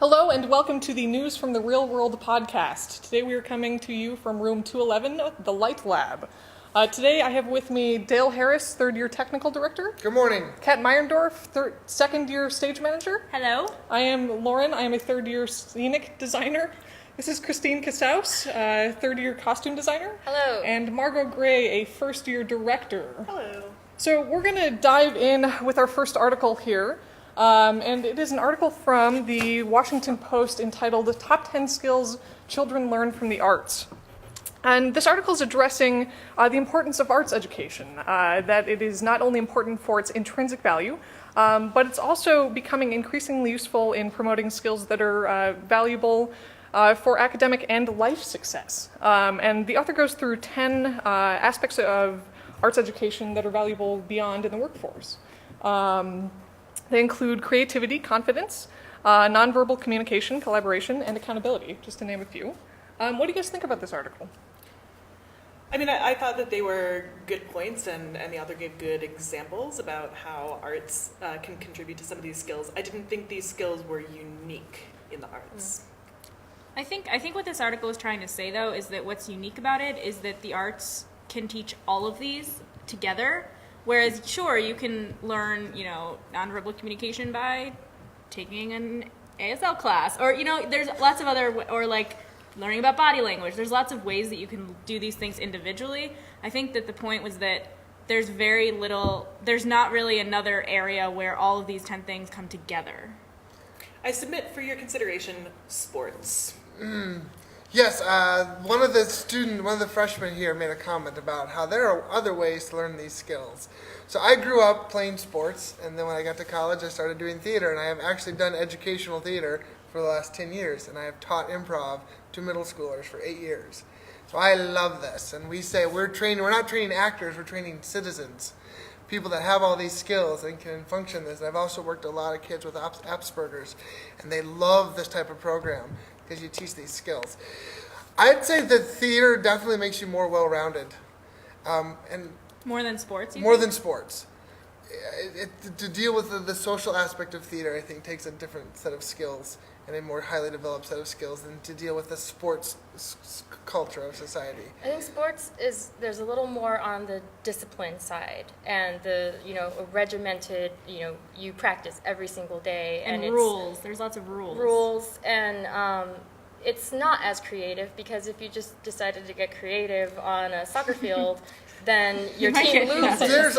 Hello and welcome to the News from the Real World podcast. Today we are coming to you from room 211, the Light Lab. Today I have with me Dale Harris, third-year technical director. Good morning. Kat Meyerndorf, second-year stage manager. Hello. I am Lauren. I am a third-year scenic designer. This is Christine Casaus, third-year costume designer. Hello. And Margo Gray, a first-year director. Hello. So we're going to dive in with our first article here. And it is an article from the Washington Post entitled "The Top 10 Skills Children Learn from the Arts." And this article is addressing the importance of arts education, that it is not only important for its intrinsic value, but it's also becoming increasingly useful in promoting skills that are valuable for academic and life success. And the author goes through 10 aspects of arts education that are valuable beyond in the workforce. They include creativity, confidence, nonverbal communication, collaboration, and accountability, just to name a few. What do you guys think about this article? I mean, I thought that they were good points, and the author gave good examples about how arts can contribute to some of these skills. I didn't think these skills were unique in the arts. I think what this article is trying to say, though, is that what's unique about it is that the arts can teach all of these together. Whereas, sure, you can learn, nonverbal communication by taking an ASL class, or there's lots of other, or like learning about body language. There's lots of ways that you can do these things individually. I think that the point was that there's not really another area where all of these 10 things come together. I submit for your consideration sports. Yes, one of the freshmen here made a comment about how there are other ways to learn these skills. So I grew up playing sports, and then when I got to college, I started doing theater, and I have actually done educational theater for the last 10 years, and I have taught improv to middle schoolers for 8 years. So I love this, and we say we're not training actors, we're training citizens, people that have all these skills and can function this. And I've also worked with a lot of kids with Asperger's, and they love this type of program because you teach these skills. I'd say that theater definitely makes you more well-rounded. And More than sports? More than sports. To deal with the social aspect of theater, I think, takes a different set of skills and a more highly developed set of skills than to deal with the sports culture of society. I think sports there's a little more on the discipline side, and the a regimented you practice every single day, and rules. There's lots of rules. And it's not as creative, because if you just decided to get creative on a soccer field, then your team loses. There's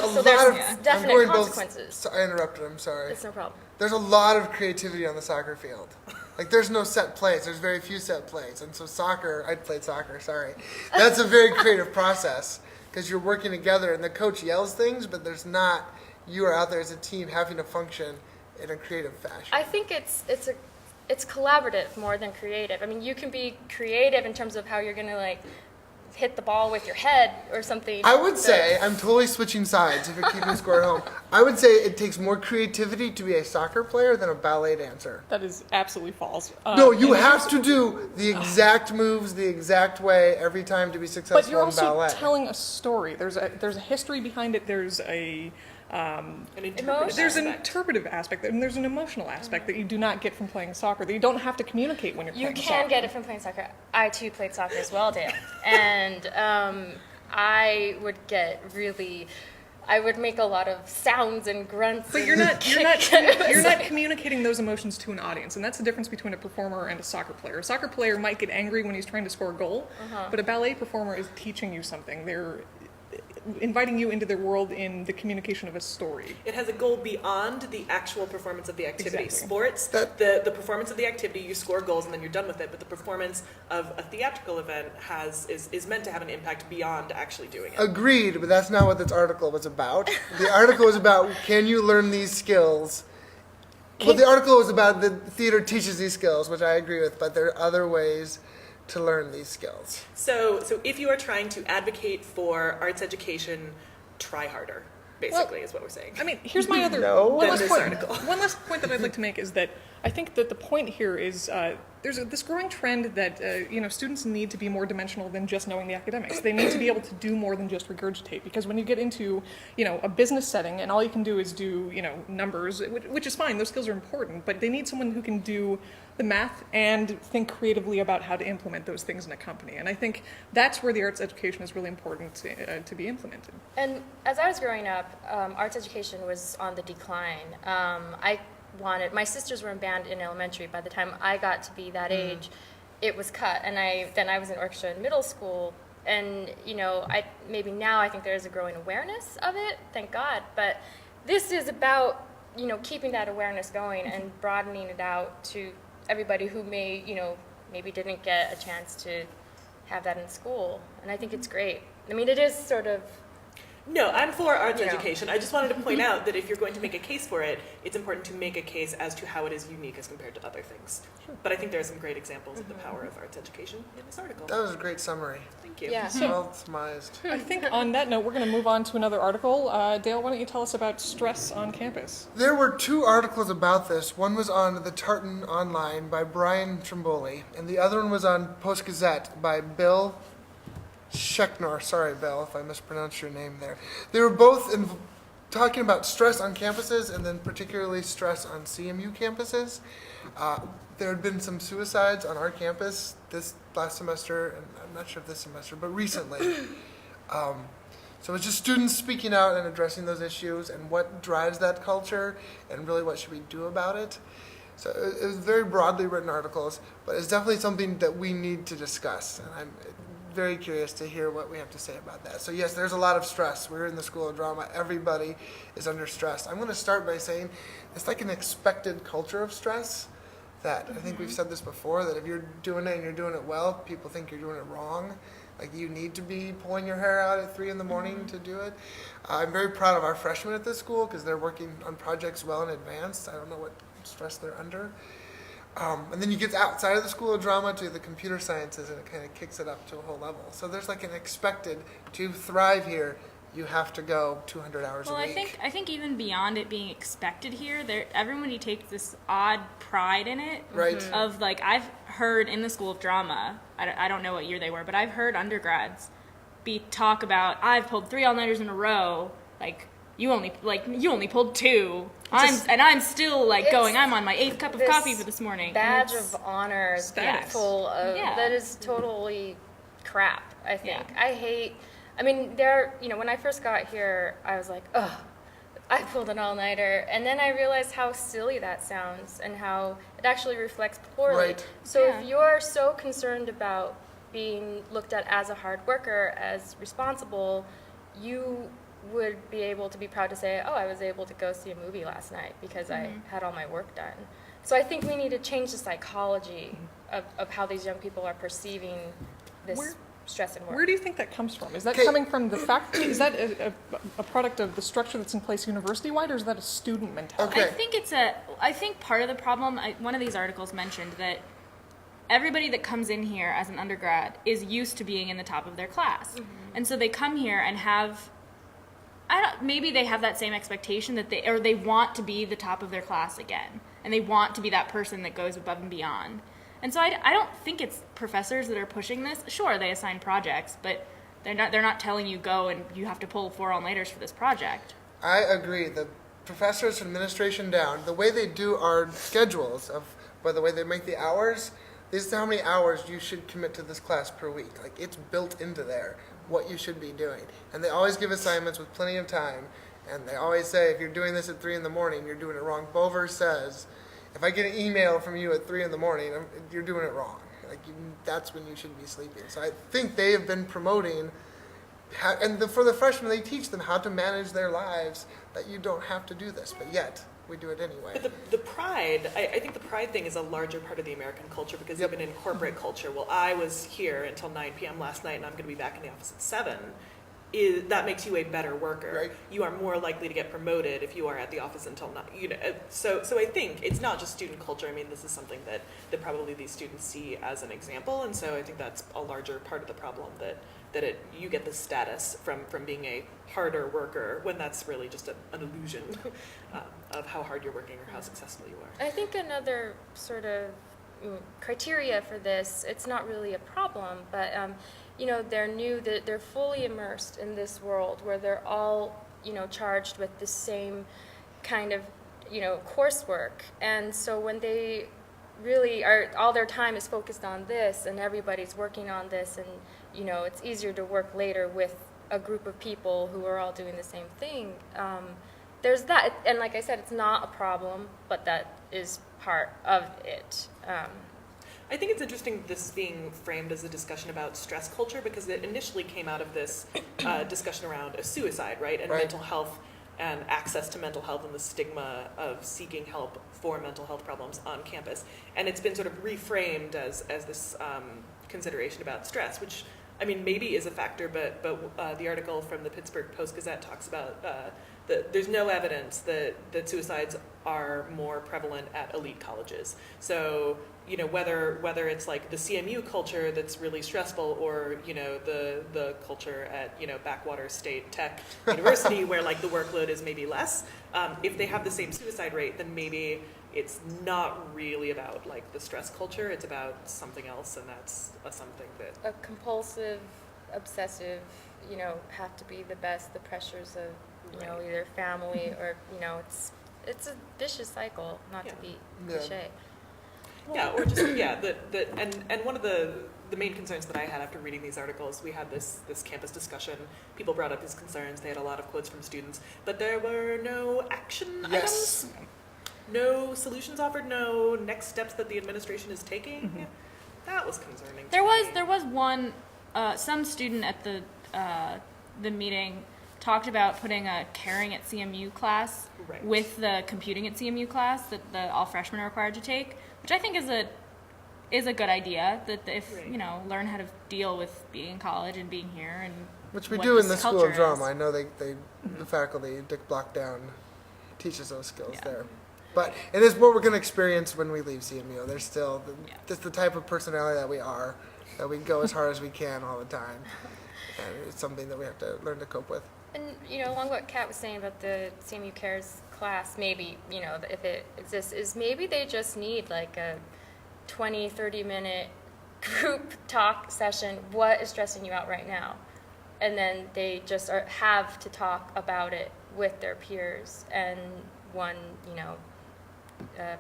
definite consequences. I interrupted. I'm sorry. It's no problem. There's a lot of creativity on the soccer field. Like, there's no set plays. There's very few set plays. And so I played soccer, sorry. That's a very creative process, because you're working together, and the coach yells things, but you are out there as a team having to function in a creative fashion. I think it's collaborative more than creative. I mean, you can be creative in terms of how you're going to, hit the ball with your head or something. I would say, I'm totally switching sides if you're keeping score at home. I would say it takes more creativity to be a soccer player than a ballet dancer. That is absolutely false. No, you have to do the exact moves the exact way every time to be successful in ballet. But you're also telling a story. There's a history behind it. There's an interpretive aspect, and there's an emotional aspect that you do not get from playing soccer, that you don't have to communicate when you're playing soccer. You can get it from playing soccer. I, too, played soccer as well, Dale. And I would make a lot of sounds and grunts. But you're not communicating those emotions to an audience, and that's the difference between a performer and a soccer player. A soccer player might get angry when he's trying to score a goal, but a ballet performer is teaching you something. They're inviting you into their world in the communication of a story. It has a goal beyond the actual performance of the activity. Exactly. Sports, the performance of the activity, you score goals and then you're done with it, but the performance of a theatrical event is meant to have an impact beyond actually doing it. Agreed, but that's not what this article was about. The article was about, can you learn these skills? Well, the article was about the theater teaches these skills, which I agree with, but there are other ways to learn these skills. So if you are trying to advocate for arts education, try harder, basically, is what we're saying. I mean, here's my other No. one Than this last article. point. One last point that I'd like to make is that I think that the point here is there's this growing trend that students need to be more dimensional than just knowing the academics. They need to be able to do more than just regurgitate, because when you get into a business setting and all you can do is do numbers, which is fine, those skills are important, but they need someone who can do the math and think creatively about how to implement those things in a company. And I think that's where the arts education is really important to be implemented. And as I was growing up, arts education was on the decline. My sisters were in band in elementary. By the time I got to be that age, it was cut. And then I was in orchestra in middle school. And, maybe now I think there's a growing awareness of it, thank God. But this is about, keeping that awareness going and broadening it out to everybody who maybe didn't get a chance to have that in school. And I think it's great. I mean, it is sort of... No, I'm for arts education. I just wanted to point out that if you're going to make a case for it, it's important to make a case as to how it is unique as compared to other things. Sure. But I think there are some great examples of the power of arts education in this article. That was a great summary. Thank you. Yeah. Well surmised. I think on that note, we're going to move on to another article. Dale, why don't you tell us about stress on campus? There were 2 articles about this. One was on the Tartan Online by Brian Trimboli, and the other one was on Post Gazette by Bill Scheckner. Sorry, Bill, if I mispronounced your name there. They were both talking about stress on campuses, and then particularly stress on CMU campuses. There had been some suicides on our campus this last semester, and I'm not sure if this semester, but recently. So it's just students speaking out and addressing those issues and what drives that culture and really what should we do about it. So it was very broadly written articles, but it's definitely something that we need to discuss. And I'm very curious to hear what we have to say about that. So yes, there's a lot of stress. We're in the School of Drama. Everybody is under stress. I'm going to start by saying it's like an expected culture of stress that I think we've said this before, that if you're doing it and you're doing it well, people think you're doing it wrong. Like you need to be pulling your hair out at 3 a.m. to do it. I'm very proud of our freshmen at this school because they're working on projects well in advance. I don't know what stress they're under. And then you get outside of the School of Drama to the computer sciences, and it kind of kicks it up to a whole level. So there's like an expected, to thrive here, you have to go 200 hours a week. Well, I think even beyond it being expected here, everybody takes this odd pride in it. Right. Of like, I've heard in the School of Drama, I don't know what year they were, but I've heard undergrads talk about, I've pulled 3 all-nighters in a row, like, you only pulled 2. I'm still like going. I'm on my 8th cup of coffee for this morning. Badge of honor Yes. full of that is totally crap. I think I hate. I mean, when I first got here, I was like, ugh, I pulled an all-nighter, and then I realized how silly that sounds and how it actually reflects poorly. Right. So if you're so concerned about being looked at as a hard worker, as responsible, you would be able to be proud to say, oh, I was able to go see a movie last night because I had all my work done. So I think we need to change the psychology of how these young people are perceiving this stress and work. Where do you think that comes from? Is that coming from the faculty? Is that a product of the structure that's in place university-wide, or is that a student mentality? Okay. I think part of the problem, one of these articles mentioned that everybody that comes in here as an undergrad is used to being in the top of their class. And so they come here and have, maybe they have that same expectation that they want to be the top of their class again, and they want to be that person that goes above and beyond. And so I don't think it's professors that are pushing this. Sure, they assign projects, but they're not telling you go and you have to pull 4 all-nighters for this project. I agree. The professors, administration down, the way they do our schedules, by the way they make the hours, this is how many hours you should commit to this class per week. Like, it's built into there what you should be doing. And they always give assignments with plenty of time. And they always say, if you're doing this at 3 a.m, you're doing it wrong. Bover says, if I get an email from you at 3 a.m, you're doing it wrong. Like, that's when you should be sleeping. So I think they have been promoting, for the freshmen, they teach them how to manage their lives, that you don't have to do this, but yet we do it anyway. But the pride, I think the pride thing is a larger part of the American culture, because even in corporate culture, well, I was here until 9 p.m. last night and I'm going to be back in the office at 7. That makes you a better worker. Right. You are more likely to get promoted if you are at the office until 9. So I think it's not just student culture. I mean, this is something that probably these students see as an example, and so I think that's a larger part of the problem, that you get the status from being a harder worker when that's really just an illusion of how hard you're working or how successful you are. I think another sort of criteria for this, it's not really a problem. But they're new, they're fully immersed in this world where they're all charged with the same kind of coursework, and so when they really are, all their time is focused on this, and everybody's working on this, and it's easier to work later with a group of people who are all doing the same thing. There's that, and like I said, it's not a problem, but that is part of it. I think it's interesting this being framed as a discussion about stress culture, because it initially came out of this discussion around a suicide, right, and mental health and access to mental health and the stigma of seeking help for mental health problems on campus. And it's been sort of reframed as this consideration about stress, which, I mean, maybe is a factor, but the article from the Pittsburgh Post-Gazette talks about there's no evidence that suicides are more prevalent at elite colleges. So, whether it's like the CMU culture that's really stressful, or, the culture at, Backwater State Tech University where like the workload is maybe less, if they have the same suicide rate, then maybe it's not really about like the stress culture, it's about something else, and that's something that... A compulsive, obsessive, have to be the best, the pressures of, either family or, it's a vicious cycle, not to be cliche. Yeah, or just and one of the main concerns that I had after reading these articles, we had this campus discussion. People brought up these concerns. They had a lot of quotes from students, but there were no action items, no solutions offered, no next steps that the administration is taking. Mm-hmm. That was concerning. There was one some student at the meeting talked about putting a caring at CMU class with the computing at CMU class that all freshmen are required to take, which I think is a good idea, that if learn how to deal with being in college and being here, and which we do in the School of Drama. I know the faculty, Dick Blockdown, teaches those skills there. But it is what we're going to experience when we leave CMU. There's still just the type of personality that we are, that we go as hard as we can all the time, and it's something that we have to learn to cope with. And, along what Kat was saying about the CMU Cares class, maybe, if it exists, is maybe they just need like a 20, 30-minute group talk session. What is stressing you out right now? And then they just have to talk about it with their peers and one,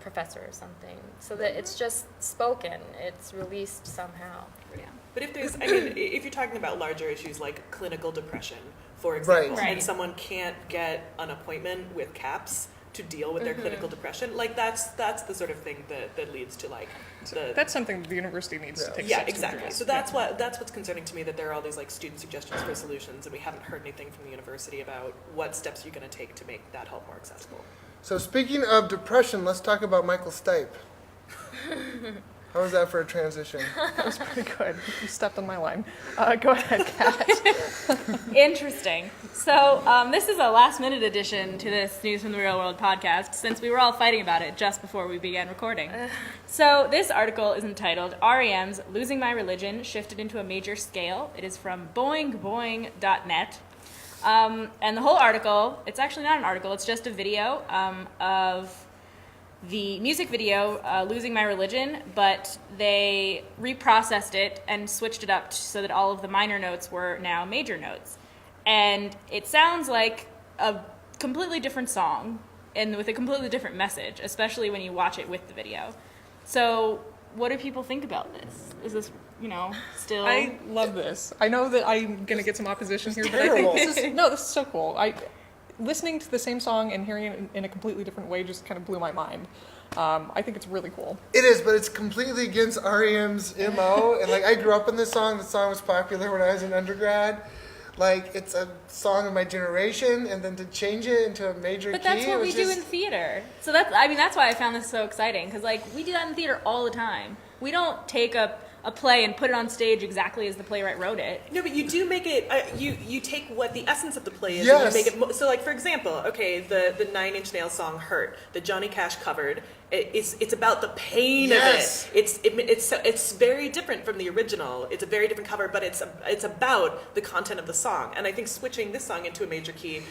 professor or something, so that it's just spoken, it's released somehow. Yeah. But if you're talking about larger issues like clinical depression, for example, and someone can't get an appointment with CAPS to deal with their clinical depression, like that's the sort of thing that leads to like that's something the university needs to take steps to exactly. address. So that's what's concerning to me, that there are all these like student suggestions for solutions, and we haven't heard anything from the university about what steps you're going to take to make that help more accessible. So speaking of depression, let's talk about Michael Stipe. How was that for a transition? That was pretty good. You stepped on my line. Go ahead, Kat. Interesting. So this is a last-minute addition to this News from the Real World podcast, since we were all fighting about it just before we began recording. So this article is entitled "R.E.M.'s Losing My Religion Shifted into a Major Scale." It is from boingboing.net. And the whole article, it's actually not an article, it's just a video of the music video, Losing My Religion, but they reprocessed it and switched it up so that all of the minor notes were now major notes. And it sounds like a completely different song and with a completely different message, especially when you watch it with the video. So what do people think about this? Is this, still... I love this. I know that I'm going to get some opposition here, but I terrible. think this is so cool. Listening to the same song and hearing it in a completely different way just kind of blew my mind. I think it's really cool. It is, but it's completely against R.E.M.'s MO. And I grew up in this song. The song was popular when I was in undergrad. It's a song of my generation, and then to change it into a major key. But that's what we do in theater. So that's why I found this so exciting, because we do that in theater all the time. We don't take a play and put it on stage exactly as the playwright wrote it. No, but you do make it, you take what the essence of the play is, yes. and you make it, so for example, okay, the Nine Inch Nails song Hurt, that Johnny Cash covered, it's about the pain Yes. of it. It's very different from the original. It's a very different cover, but it's about the content of the song. And I think switching this song into a major key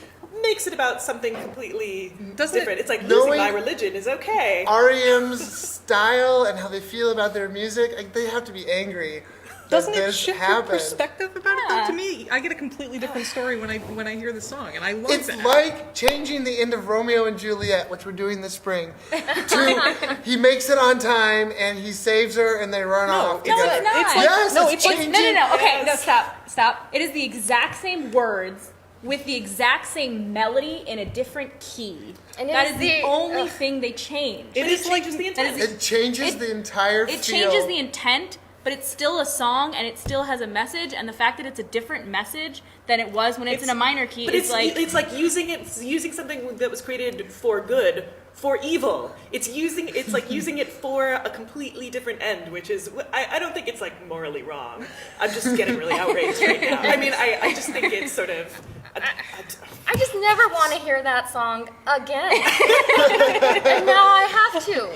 makes it about something completely different. It's like losing my religion is okay. REM's style and how they feel about their music, like, they have to be angry. Doesn't that it this shift your happened. perspective about it? Though? To me, I get a completely different story when I hear the song, and I love It's that. like changing the end of Romeo and Juliet, which we're doing this spring, to he makes it on time and he saves her and they run off No, together. it's not. It's like, Yes, no, it's it's like, changing. No. Okay, no, Yes. stop. It is the exact same words with the exact same melody in a different key. And it that is is the the- only thing they changed. But it changes the intent. It changes the entire feel. It changes the intent, but it's still a song and it still has a message. And the fact that it's a different message than it was when it's in a minor key But is like. it's like using something that was created for good for evil. It's like using it for a completely different end, which is I don't think it's like morally wrong. I'm just getting really outraged right now. I mean, I just think it's sort of. I just never want to hear that song again. And now I have to.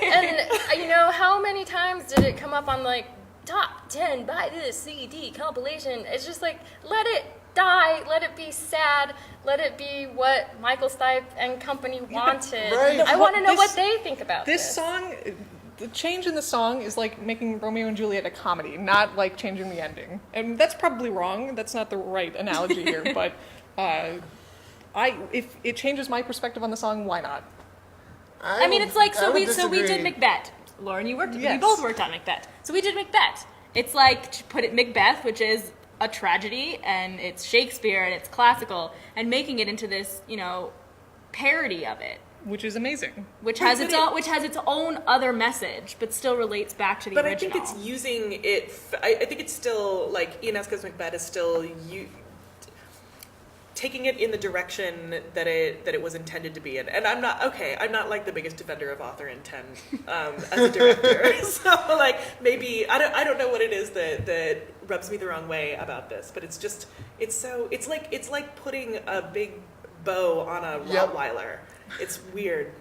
And you know, how many times did it come up on like top 10 buy this CD compilation? It's just like, let it die, let it be sad, let it be what Michael Stipe and company wanted. Right. I want to know This- what they think about This this. song, the change in the song is like making Romeo and Juliet a comedy, not like changing the ending. And that's probably wrong. That's not the right analogy here. But if it changes my perspective on the song, why not? I mean, it's like I would we disagree. did Macbeth. Lauren, we Yes. both worked on Macbeth. So we did Macbeth. It's like to put it Macbeth, which is a tragedy, and it's Shakespeare and it's classical, and making it into this, parody of it, Which is amazing. which has its own other message, but still relates back to the But original. I think it's using it. I think it's still like Ionesco's Macbeth is still taking it in the direction that it was intended to be in. And I'm not like the biggest defender of author intent as a director. So like maybe I don't know what it is that rubs me the wrong way about this, but it's like putting a big bow on a Yep. Rottweiler. It's weird.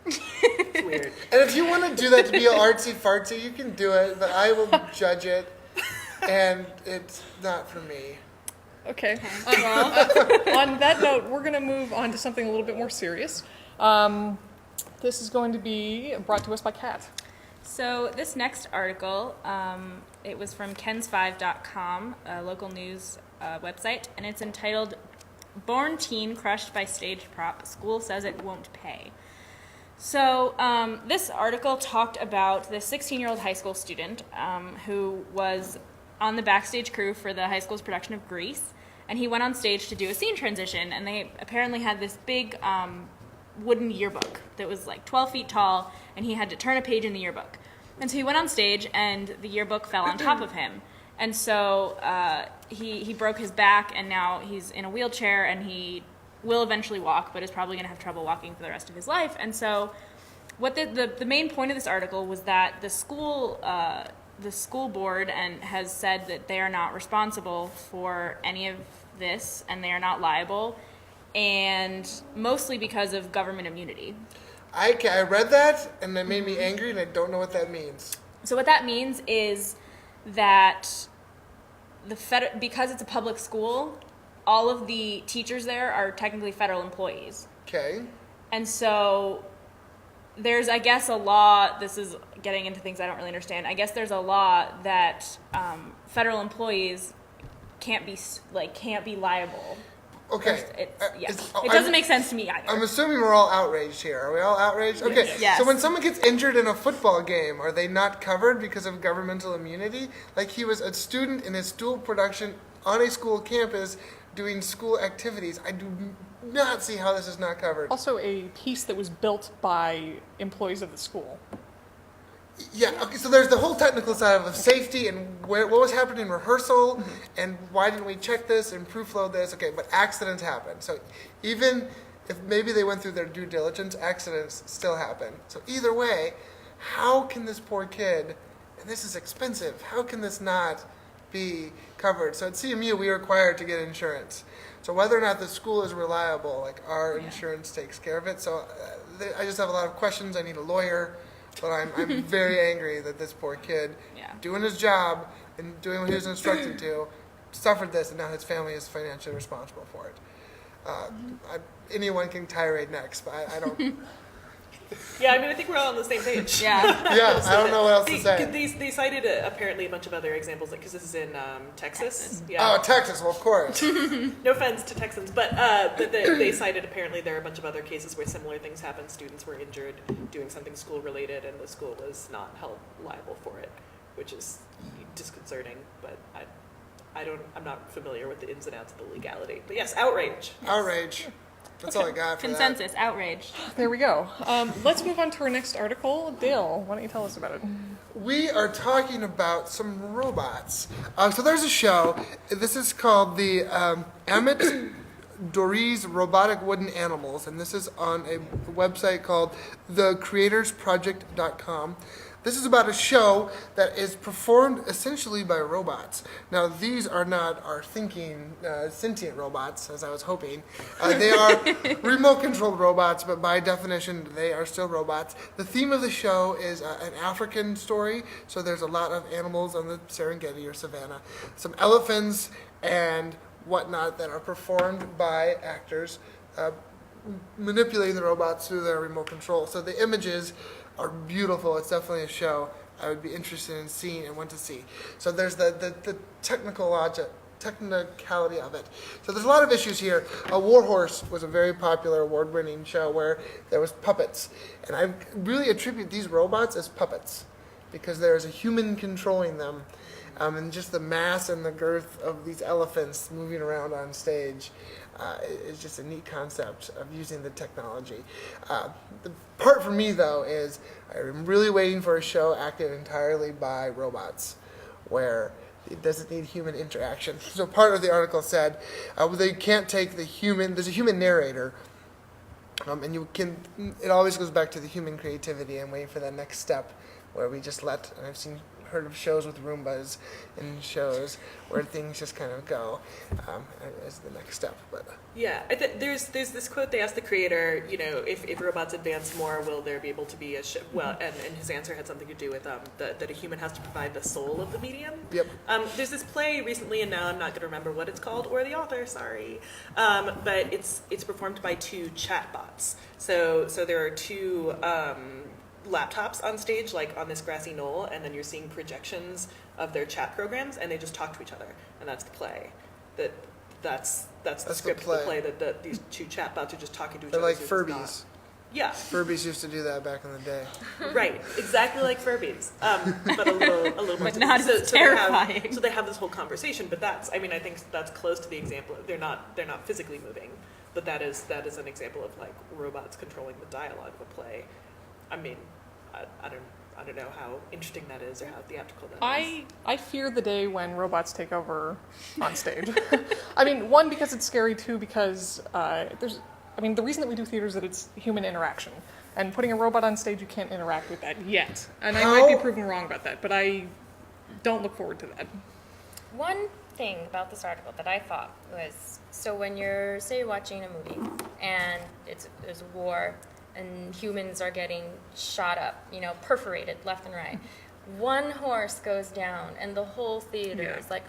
It's weird. And if you want to do that to be artsy fartsy, you can do it, but I will judge it, and it's not for me. Okay. On that note, we're going to move on to something a little bit more serious. This is going to be brought to us by Kat. So this next article, it was from kens5.com, a local news website, and it's entitled "Boerne Teen Crushed by Stage Prop, School Says It Won't Pay." So this article talked about the 16-year-old high school student who was on the backstage crew for the high school's production of Grease, and he went on stage to do a scene transition, and they apparently had this big wooden yearbook that was like 12 feet tall, and he had to turn a page in the yearbook. And so he went on stage, and the yearbook fell on top of him. And so he broke his back, and now he's in a wheelchair, and he will eventually walk, but is probably going to have trouble walking for the rest of his life. And so what the main point of this article was that the school board has said that they are not responsible for any of this, and they are not liable, and mostly because of government immunity. I read that, and it made me angry, and I don't know what that means. So what that means is that because it's a public school, all of the teachers there are technically federal employees. Okay. And so there's, I guess, a law, this is getting into things I don't really understand, I guess there's a law that federal employees can't be liable. Okay. It doesn't make sense to me either. I'm assuming we're all outraged here. Are we all outraged? Okay. Yes. So when someone gets injured in a football game, are they not covered because of governmental immunity? Like he was a student in his school production on a school campus doing school activities. I do not see how this is not covered. Also a piece that was built by employees of the school. Yeah, okay, so there's the whole technical side of safety and what was happening in rehearsal and why didn't we check this and proofload this. Okay, but accidents happen. So even if maybe they went through their due diligence, accidents still happen. So either way, how can this poor kid, and this is expensive, how can this not be covered. So at CMU, we are required to get insurance. So whether or not the school is reliable, like our insurance takes care of it. So I just have a lot of questions. I need a lawyer, but I'm very angry that this poor kid, doing his job and doing what he was instructed to, suffered this, and now his family is financially responsible for it. Anyone can tirade next, but I don't. Yeah, I mean, I think we're all on the same page. Yeah. Yeah, I don't know what else to say. They cited apparently a bunch of other examples, because this is in Texas. Yeah. Oh, Texas, well, of course. No offense to Texans, but they cited apparently there are a bunch of other cases where similar things happened. Students were injured doing something school related, and the school was not held liable for it, which is disconcerting. But I'm not familiar with the ins and outs of the legality. But yes, outrage. Outrage. That's all I got for Consensus, outrage. There we go. Let's move on to our next article. Dale, why don't you tell us about it? We are talking about some robots. So there's a show. This is called the Amit Drori's Robotic Wooden Animals, and this is on a website called thecreatorsproject.com. This is about a show that is performed essentially by robots. Now, these are not our thinking, sentient robots, as I was hoping. They are remote-controlled robots, but by definition, they are still robots. The theme of the show is an African story, so there's a lot of animals on the Serengeti or savannah, some elephants and whatnot that are performed by actors, manipulating the robots through their remote control. So the images are beautiful. It's definitely a show I would be interested in seeing and want to see. So there's the technicality of it. So there's a lot of issues here. War Horse was a very popular award-winning show where there was puppets. And I really attribute these robots as puppets because there's a human controlling them. And just the mass and the girth of these elephants moving around on stage is just a neat concept of using the technology. The part for me, though, is I'm really waiting for a show acted entirely by robots, where it doesn't need human interaction. So part of the article said they can't take the human. There's a human narrator, and it always goes back to the human creativity and waiting for that next step, where we just let. And I've heard of shows with Roombas and shows where things just kind of go as the next step. But yeah, there's this quote. They asked the creator, if robots advance more, will there be able to be a show? Well, and his answer had something to do with that a human has to provide the soul of the medium. Yep. There's this play recently, and now I'm not going to remember what it's called or the author. Sorry, but it's performed by two chatbots. So there are two laptops on stage, like on this grassy knoll, and then you're seeing projections of their chat programs, and they just talk to each other, and that's the play. That's the script of the play. That these two chatbots are just talking to each they're other. like Furbies. Yeah. Furbies used to do that back in the day. Right, exactly like Furbies, but a little more. But not as terrifying. So they have this whole conversation, but I think that's close to the example. They're not physically moving, but that is an example of like robots controlling the dialogue of a play. I mean, I don't know how interesting that is or how theatrical that is. I fear the day when robots take over on stage. I mean, one, because it's scary, two, because the reason that we do theater is that it's human interaction. And putting a robot on stage, you can't interact with that yet. And I might be proven wrong about that, but I don't look forward to that. One thing about this article that I thought was, so when you're, say, watching a movie and there's a war, and humans are getting shot up, perforated left and right. One horse goes down, and the whole theater is like,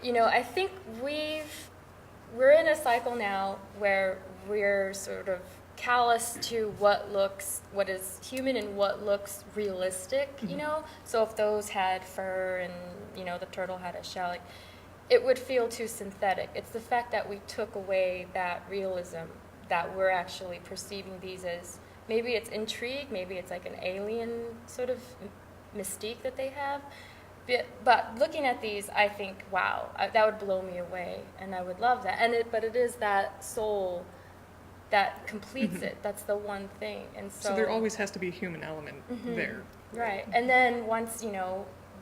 I think we're in a cycle now where we're sort of callous to what is human and what looks realistic, So if those had fur and, the turtle had a shell, it would feel too synthetic. It's the fact that we took away that realism, that we're actually perceiving these as, maybe it's intrigue, maybe it's like an alien sort of mystique that they have. But looking at these, I think, wow, that would blow me away, and I would love that. But it is that soul that completes it. That's the one thing. And so there always has to be a human element there. Right. And then once,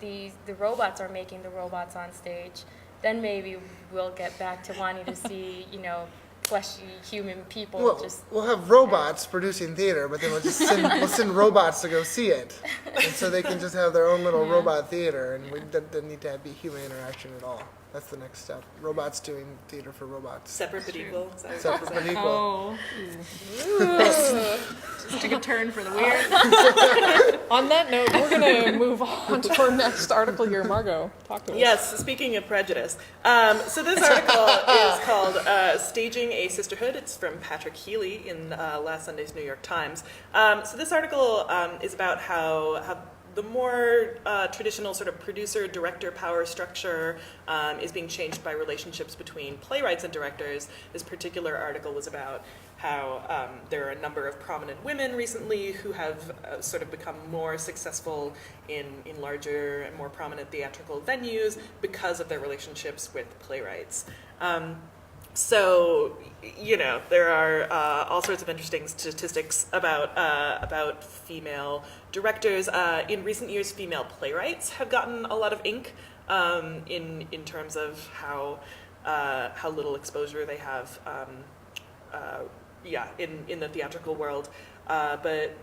the robots are making the robots on stage, then maybe we'll get back to wanting to see, fleshy human people. Well, we'll have robots producing theater, but then we'll send robots to go see it, and so they can just have their own little robot theater, and we don't need to be human interaction at all. That's the next step. Robots doing theater for robots. Separate but equal. Is that what Separate but equal. Oh. Just took a turn for the weird. On that note, we're going to move on to our next article here. Margo, talk to us. Yes, speaking of prejudice. So this article is called Staging a Sisterhood. It's from Patrick Healy in last Sunday's New York Times. So this article is about how the more traditional sort of producer-director power structure is being changed by relationships between playwrights and directors. This particular article was about how there are a number of prominent women recently who have sort of become more successful in larger and more prominent theatrical venues because of their relationships with playwrights. So, there are all sorts of interesting statistics about female directors. In recent years, female playwrights have gotten a lot of ink in terms of how little exposure they have. In the theatrical world, but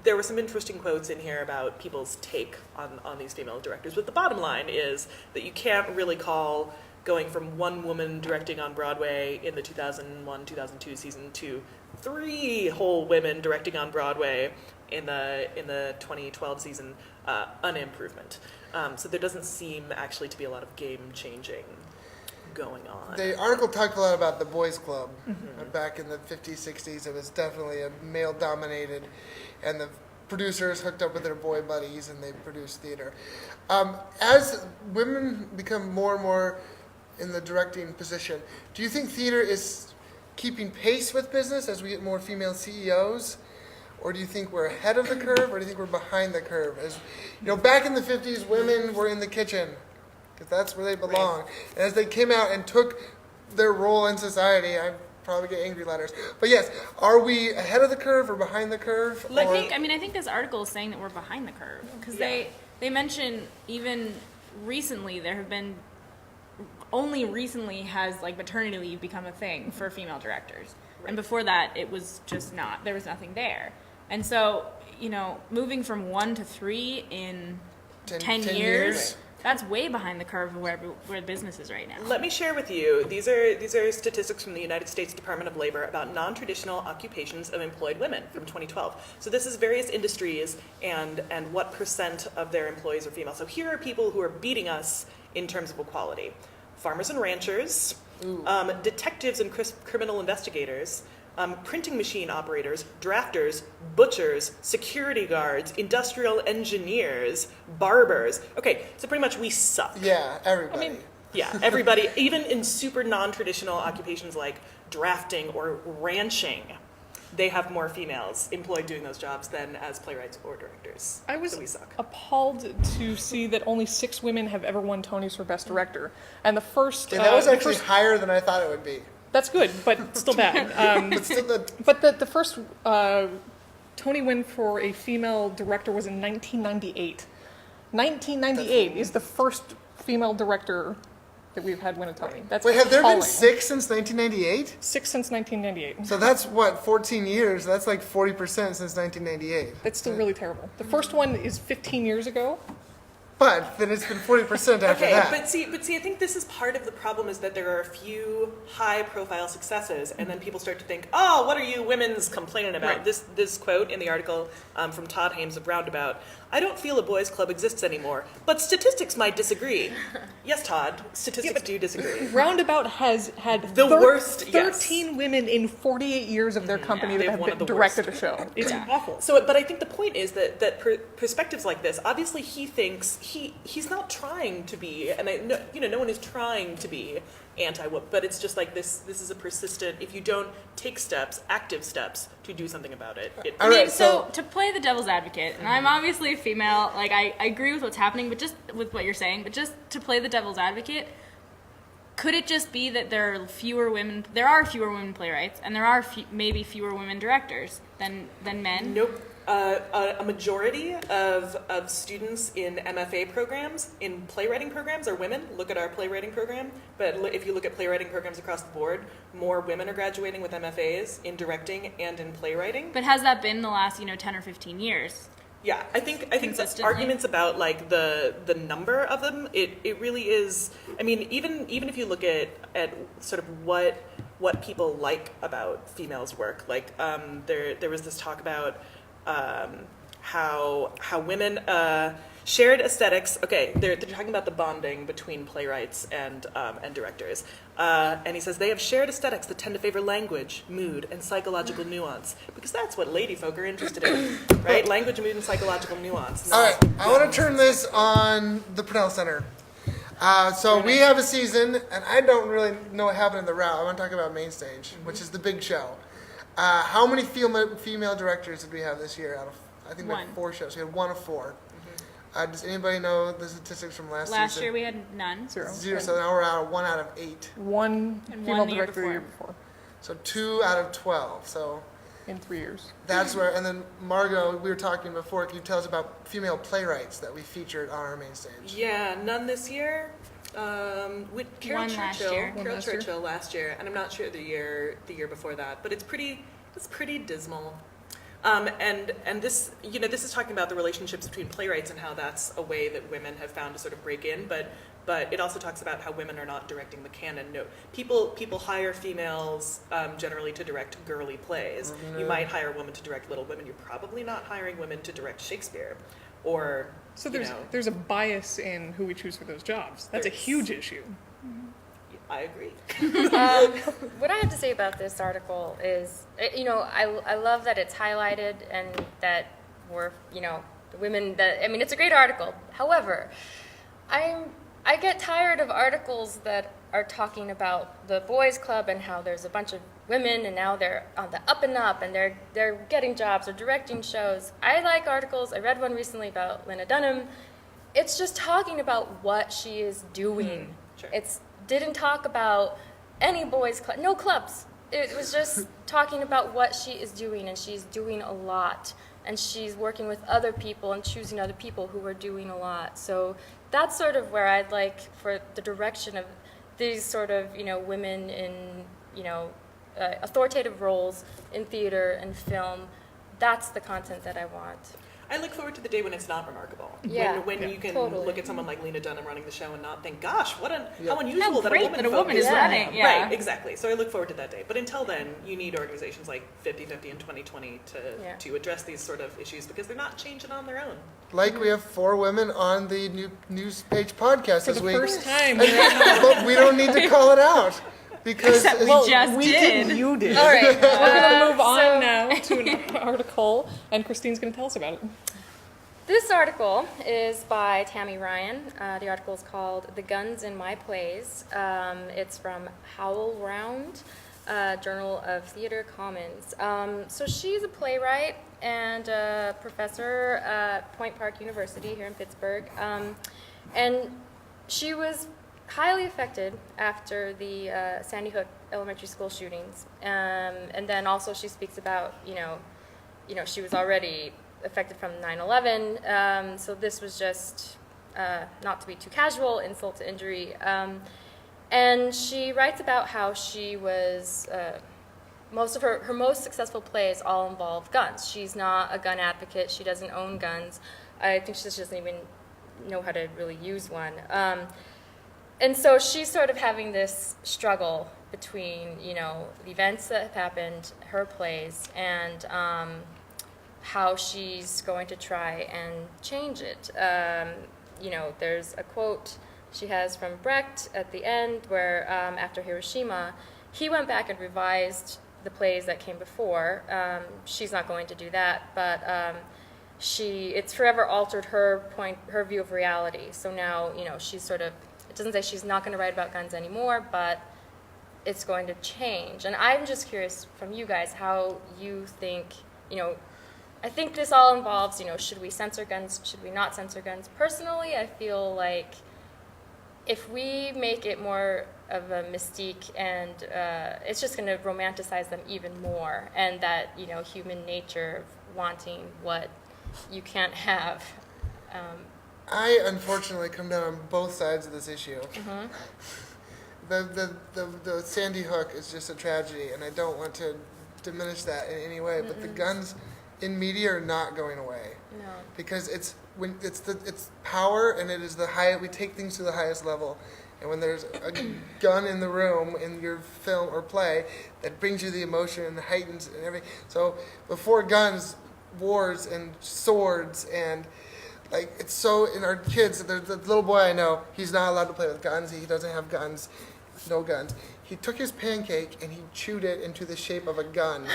there were some interesting quotes in here about people's take on these female directors. But the bottom line is that you can't really call going from one woman directing on Broadway in the 2001-2002 season to 3 whole women directing on Broadway in the 2012 season an improvement. So there doesn't seem actually to be a lot of game changing going on. The article talked a lot about the boys' club. Back in the 50s, 60s, it was definitely a male-dominated, and the producers hooked up with their boy buddies, and they produced theater. As women become more and more in the directing position, do you think theater is keeping pace with business as we get more female CEOs? Or do you think we're ahead of the curve, or do you think we're behind the curve? As back in the 50s, women were in the kitchen, because that's where they belong. Right. And as they came out and took their role in society, I probably get angry letters. But yes, are we ahead of the curve or behind the curve? I think this article is saying that we're behind the curve, because they mention even recently there have been, only recently has maternity leave become a thing for female directors. Right. And before that, it was just not, there was nothing there. And so, moving from 1 to 3 in 10 years, that's way behind the curve of where business is right now. Let me share with you, these are statistics from the United States Department of Labor about non-traditional occupations of employed women from 2012. So this is various industries and what percent of their employees are female. So here are people who are beating us in terms of equality. Farmers and ranchers, detectives and criminal investigators, printing machine operators, drafters, butchers, security guards, industrial engineers, barbers. Okay, so pretty much we suck. Yeah, everybody. Everybody, even in super non-traditional occupations like drafting or ranching, they have more females employed doing those jobs than as playwrights or directors. I was so we suck. appalled to see that only 6 women have ever won Tonys for Best Director. And the first... that was actually higher than I thought it would be. That's good, but still bad. But still good. But the first Tony win for a female director was in 1998. 1998 is the first female director that we've had win a Tony. That's Wait, have there been appalling. 6 since 1998? 6 since 1998. So that's 14 years? That's like 40% since 1998. That's still really terrible. The first one is 15 years ago. But then it's been 40% after that. But see, I think this is part of the problem is that there are a few high-profile successes, and then people start to think, oh, what are you women's complaining about? Right. This quote in the article from Todd Hames of Roundabout, I don't feel a boys' club exists anymore, but statistics might disagree. Yes, Todd, statistics do disagree. Roundabout has had The worst, 13 women in 48 years of their company that have directed a show. It's awful. So, but I think the point is that perspectives like this, obviously he thinks he's not trying to be, and no one is trying to be anti-woke, but it's just like this is a persistent, if you don't take steps, active steps to do something about it. So to play the devil's advocate, and I'm obviously a female, I agree with what's happening, but just with what you're saying, but just to play the devil's advocate, could it just be that there are fewer women playwrights, and there are maybe fewer women directors than men? Nope. A majority of students in MFA programs, in playwriting programs, are women. Look at our playwriting program. But if you look at playwriting programs across the board, more women are graduating with MFAs in directing and in playwriting. But has that been the last 10 or 15 years? Yeah, I think the Consistently? arguments about like the number of them, it really is. I mean, even if you look at sort of what people like about females' work, like there was this talk about how women shared aesthetics. Okay, they're talking about the bonding between playwrights and directors, and he says they have shared aesthetics that tend to favor language, mood, and psychological nuance, because that's what ladyfolk are interested in, right? Language, mood, and psychological nuance. All right, I want to turn this on the Purnell Center. So we have a season, and I don't really know what happened in the route. I want to talk about main stage, which is the big show. How many female directors did we have this year? Out of, I think we had 4 shows. We had 1 of 4. Does anybody know the statistics from last season? Last year we had none. 0. So now we're out of 1 out of 8. One And female one the year director the year before. So 2 out of 12. So In 3 years. that's where. And then Margo, we were talking before. Can you tell us about female playwrights that we featured on our main stage? Yeah, none this year. With Carol One last Churchill, year. One last year. Churchill last year, and I'm not sure the year before that, but it's pretty dismal. And this, this is talking about the relationships between playwrights and how that's a way that women have found to sort of break in, but it also talks about how women are not directing the canon. No, people hire females generally to direct girly plays. You might hire a woman to direct Little Women. You're probably not hiring women to direct Shakespeare, or So there's a bias in who we choose for those jobs. That's a There's- huge issue. I agree. What I have to say about this article is, I love that it's highlighted and that we're, the women that, I mean, it's a great article. However, I get tired of articles that are talking about the boys club and how there's a bunch of women and now they're on the up and up and they're getting jobs or directing shows. I like articles. I read one recently about Lena Dunham. It's just talking about what she is doing. Sure. It's didn't talk about any boys club, no clubs. It was just talking about what she is doing, and she's doing a lot, and she's working with other people and choosing other people who are doing a lot. So that's sort of where I'd like for the direction of these sort of women in authoritative roles in theater and film. That's the content that I want. I look forward to the day when it's not remarkable. Yeah, when you can totally. look at someone like Lena Dunham running the show and not think, gosh, how How unusual that great a woman is Yeah. running. Yeah. Right, exactly. So I look forward to that day. But until then, you need organizations like 50/50 and 2020 to address these sort of issues, because they're not changing on their own. Like we have 4 women on the new news page podcast For this the week. first time. But we don't need to call it out because Except we just did. You did. All right. We're going to move on so- now to an article, and Christine's going to tell us about it. This article is by Tammy Ryan. The article is called "The Guns in My Plays." It's from HowlRound, Journal of Theater Commons. So she's a playwright and a professor at Point Park University here in Pittsburgh. And she was highly affected after the Sandy Hook Elementary School shootings. And then also she speaks about, she was already affected from 9/11, so this was just, not to be too casual, insult to injury. And she writes about how she was, most of her most successful plays all involve guns. She's not a gun advocate, she doesn't own guns. I think she just doesn't even know how to really use one. And so she's sort of having this struggle between, the events that have happened, her plays, and how she's going to try and change it. There's a quote she has from Brecht at the end where after Hiroshima, he went back and revised the plays that came before. She's not going to do that, but it's forever altered her view of reality. So now, she's sort of, it doesn't say she's not going to write about guns anymore, but it's going to change. And I'm just curious from you guys how you think, I think this all involves, should we censor guns, should we not censor guns? Personally, I feel like if we make it more a mystique, and it's just going to romanticize them even more, and that, you know, human nature of wanting what you can't have. I unfortunately come down on both sides of this issue. The Sandy Hook is just a tragedy, and I don't want to diminish that in any way. But the guns in media are not going away. No. Because it's power, and it is the highest. We take things to the highest level, and when there's a gun in the room in your film or play, that brings you the emotion and heightens and everything. So before guns, wars and swords and like it's so in our kids. The little boy I know, he's not allowed to play with guns. He doesn't have guns, no guns. He took his pancake and he chewed it into the shape of a gun,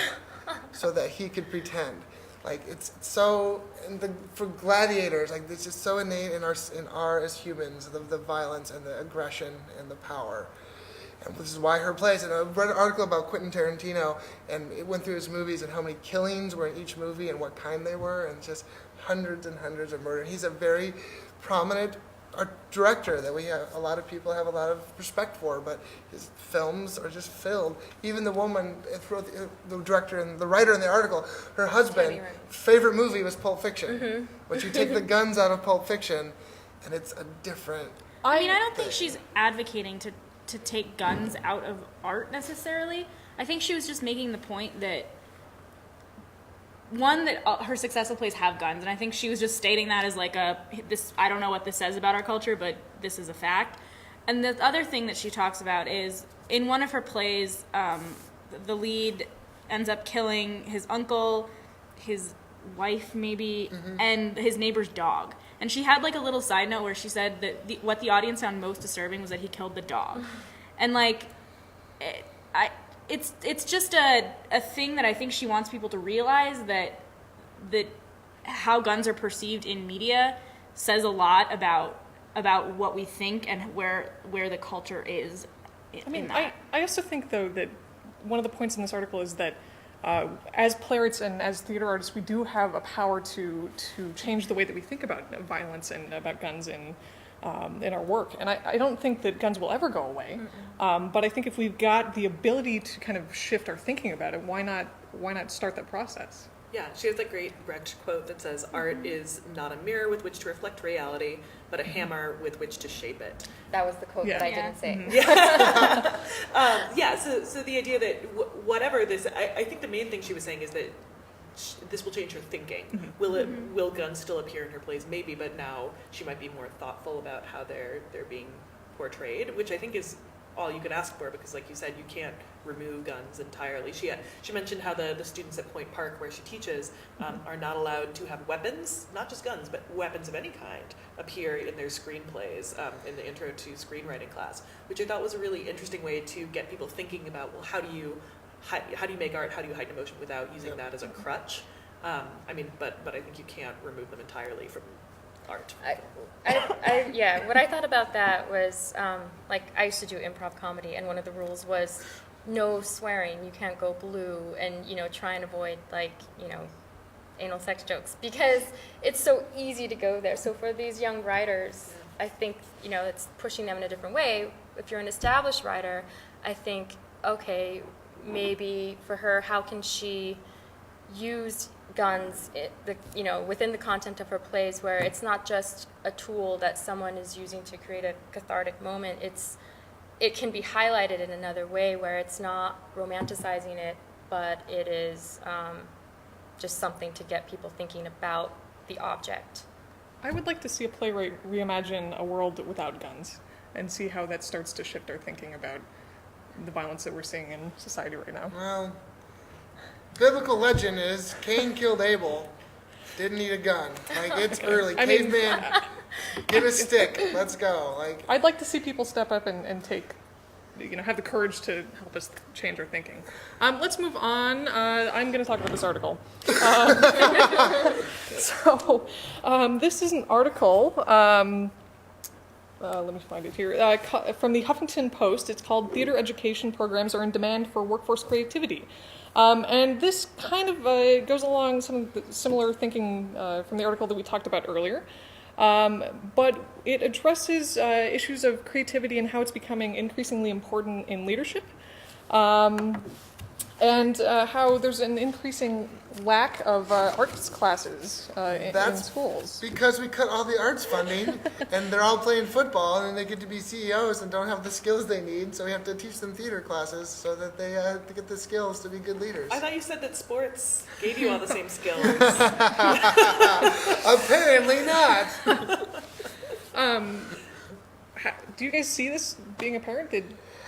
so that he could pretend. Like it's so, and for gladiators, like it's just so innate in our as humans, the violence and the aggression and the power, and this is why her plays. And I read an article about Quentin Tarantino, and it went through his movies and how many killings were in each movie and what kind they were, and just hundreds and hundreds of murder. He's a very prominent director that a lot of people have a lot of respect for, but his films are just filled. Even the woman, the director and the writer in the article, her husband, favorite movie was Pulp Fiction. But you take the guns out of Pulp Fiction, and it's a different. I mean, I don't think she's advocating to take guns out of art necessarily. I think she was just making the point that that her successful plays have guns, and I think she was just stating that as like this. I don't know what this says about our culture, but this is a fact. And the other thing that she talks about is in one of her plays, the lead ends up killing his uncle, his wife maybe, and his neighbor's dog. And she had like a little side note where she said that what the audience found most disturbing was that he killed the dog. And like, it's just a thing that I think she wants people to realize that how guns are perceived in media says a lot about what we think and where the culture is. I mean, I also think though that one of the points in this article is that as playwrights and as theater artists, we do have a power to change the way that we think about violence and about guns in our work. And I don't think that guns will ever go away. But I think if we've got the ability to kind of shift our thinking about it, why not start that process? Yeah, she has that great Brecht quote that says, "Art is not a mirror with which to reflect reality, but a hammer with which to shape it." That was the quote that I didn't say. So the idea that whatever this, I think the main thing she was saying is that this will change her thinking. Will guns still appear in her plays? Maybe, but now she might be more thoughtful about how they're being portrayed, which I think is all you could ask for, because like you said, you can't remove guns entirely. She mentioned how the students at Point Park, where she teaches, are not allowed to have weapons, not just guns, but weapons of any kind, appear in their screenplays in the intro to screenwriting class, which I thought was a really interesting way to get people thinking about, well, how do you make art, how do you heighten emotion without using that as a crutch? I mean, but I think you can't remove them entirely from art. What I thought about that was, like, I used to do improv comedy, and one of the rules was no swearing. You can't go blue, and, you know, try and avoid, like, you know, anal sex jokes, because it's so easy to go there. So for these young writers, I think, you know, it's pushing them in a different way. If you're an established writer, I think, okay, maybe for her, how can she use guns, within the content of her plays, where it's not just a tool that someone is using to create a cathartic moment. It can be highlighted in another way, where it's not romanticizing it, but it is just something to get people thinking about the object. I would like to see a playwright reimagine a world without guns and see how that starts to shift our thinking about the violence that we're seeing in society right now. Well, biblical legend is Cain killed Abel, didn't need a gun. Like, it's early. Caveman, get a stick, let's go. Like, I'd like to see people step up and take, have the courage to help us change our thinking. Let's move on. I'm going to talk about this article. This is an article, let me find it here, from the Huffington Post. It's called "Theater Education Programs Are in Demand for Workforce Creativity." And this kind of goes along some of the similar thinking from the article that we talked about earlier. But it addresses issues of creativity and how it's becoming increasingly important in leadership, and how there's an increasing lack of arts classes in That's schools. Because we cut all the arts funding, and they're all playing football, and then they get to be CEOs and don't have the skills they need, so we have to teach them theater classes so that they to get the skills to be good leaders. I thought you said that sports gave you all the same skills. Apparently not. Do you guys see this being apparent?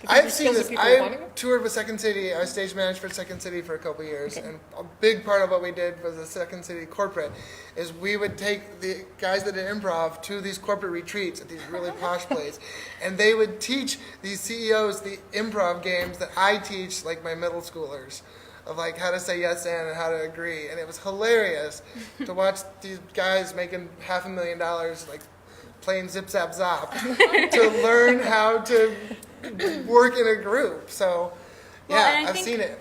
I've seen skills that this. people are I wanting? toured with Second City. I was stage manager for Second City for a couple of years, and a big part of what we did was the Second City corporate is we would take the guys that did improv to these corporate retreats at these really posh places, and they would teach these CEOs the improv games that I teach like my middle schoolers, of like how to say yes and how to agree, and it was hilarious to watch these guys making $500,000 like playing Zip Zap Zop to learn how to work in a group. So, Well, and yeah, I I've think- seen it.